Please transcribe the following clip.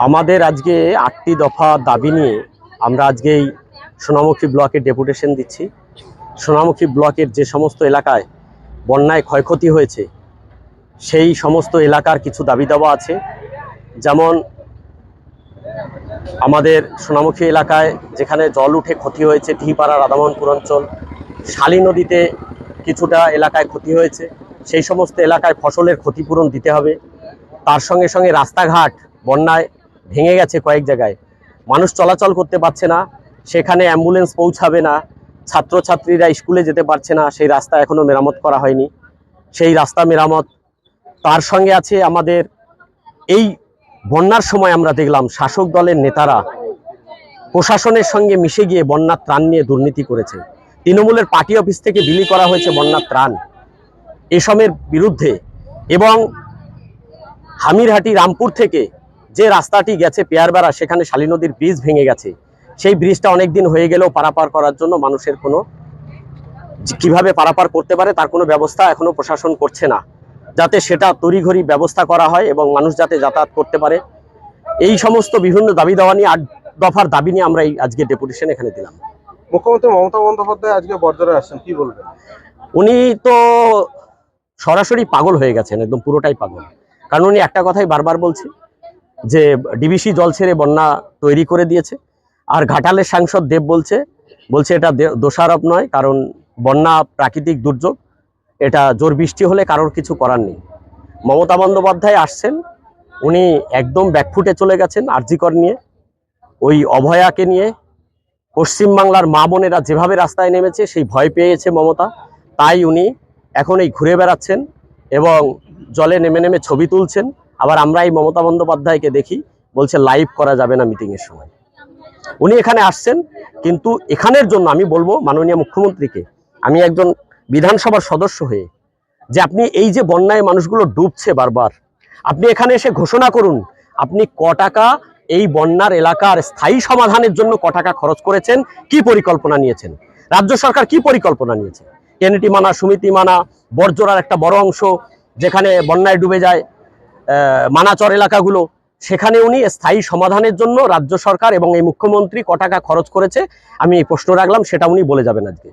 আমাদের আজকে ৮টি দফা দাবি নিয়ে আমরা আজকেই সোনামুখী ব্লকে ডেপুটেশন দিচ্ছি। সোনামুখী ব্লকের যে সমস্ত এলাকায় বন্যায় ক্ষয়ক্ষতি হয়েছে সেই সমস্ত এলাকার কিছু দাবি দাওয়া আছে। যেমন আমাদের সোনামুখী এলাকায় যেখানে জল উঠে ক্ষতি হয়েছে, টিহিপাড়া রাধামোহনপুর অঞ্চল, শালী নদীতে কিছুটা এলাকায় ক্ষতি হয়েছে, সেই সমস্ত এলাকায় ফসলের ক্ষতিপূরণ দিতে হবে। তার সঙ্গে সঙ্গে রাস্তাঘাট বন্যায় ভেঙে গেছে, কয়েক জায়গায় মানুষ চলাচল করতে পারছে না, সেখানে অ্যাম্বুলেন্স পৌঁছাবে না, ছাত্রছাত্রীরা স্কুলে যেতে পারছে না, সেই রাস্তা এখনো মেরামত করা হয়নি, সেই রাস্তা মেরামত। তার সঙ্গে আছে আমাদের এই বন্যার সময় আমরা দেখলাম শাসক দলের নেতারা প্রশাসনের সঙ্গে মিশে গিয়ে বন্যার ত্রাণ নিয়ে দুর্নীতি করেছে। তৃণমূলের পার্টি অফিস থেকে বিলি করা হয়েছে বন্যার ত্রাণ, এসবের বিরুদ্ধে। এবং হামিরহাটি রামপুর থেকে যে রাস্তাটি গেছে পেয়ারবেড়া, সেখানে শালী নদীর ব্রিজ ভেঙে গেছে, সেই ব্রিজটা অনেক দিন হয়ে গেলেও পারাপার করার জন্য মানুষের কোনো কিভাবে পারাপার করতে পারে তার কোনো ব্যবস্থা এখনো প্রশাসন করছে না, যাতে সেটা তড়িঘড়ি ব্যবস্থা করা হয় এবং মানুষ যাতে যাতায়াত করতে পারে। এই সমস্ত বিভিন্ন দাবি দাওয়া নিয়ে ৮ দফার দাবি নিয়ে আমরা আজকে ডেপুটেশন এখানে দিলাম। মুখ্যমন্ত্রী মমতা বন্দ্যোপাধ্যায় আজকে বর্জরে আসছেন, কি বলবেন? উনি তো সরাসরি পাগল হয়ে গেছেন, একদম পুরোটাই পাগল। কারণ উনি একটা কথাই বারবার বলছে যে ডিবিসি জল ছেড়ে বন্যা তৈরি করে দিয়েছে। আর ঘাটালের সাংসদ দেব বলছে এটা দোষারোপ নয়, কারণ বন্যা প্রাকৃতিক দুর্যোগ, এটা জোর বৃষ্টি হলে কারোর কিছু করার নেই। মমতা বন্দ্যোপাধ্যায় আসছেন, উনি একদম ব্যাকফুটে চলে গেছেন আরজিকর নিয়ে, ওই অভয়াকে নিয়ে। পশ্চিমবাংলার মা বোনেরা যেভাবে রাস্তায় নেমেছে সেই ভয় পেয়েছে মমতা, তাই উনি এখন এই ঘুরে বেড়াচ্ছেন এবং জলে নেমে নেমে ছবি তুলছেন। আবার আমরা এই মমতা বন্দ্যোপাধ্যায়কে দেখি বলছে লাইভ করা যাবে না মিটিংয়ের সময়। উনি এখানে আসছেন, কিন্তু এখানের জন্য আমি বলবো মাননীয় মুখ্যমন্ত্রীকে, আমি একজন বিধানসভার সদস্য হয়ে, যে আপনি এই যে বন্যায় মানুষগুলো ডুবছে বারবার, আপনি এখানে এসে ঘোষণা করুন আপনি ক টাকা এই বন্যার এলাকার স্থায়ী সমাধানের জন্য ক টাকা খরচ করেছেন, কি পরিকল্পনা নিয়েছেন, রাজ্য সরকার কি পরিকল্পনা নিয়েছে। কেনেটি মানা, সুমিতি মানা, বর্জরার একটা বড় অংশ যেখানে বন্যায় ডুবে যায়, মানাচর এলাকাগুলো, সেখানে উনি স্থায়ী সমাধানের জন্য রাজ্য সরকার এবং এই মুখ্যমন্ত্রী ক টাকা খরচ করেছে আমি এই প্রশ্ন রাখলাম, সেটা উনি বলে যাবেন আজকে।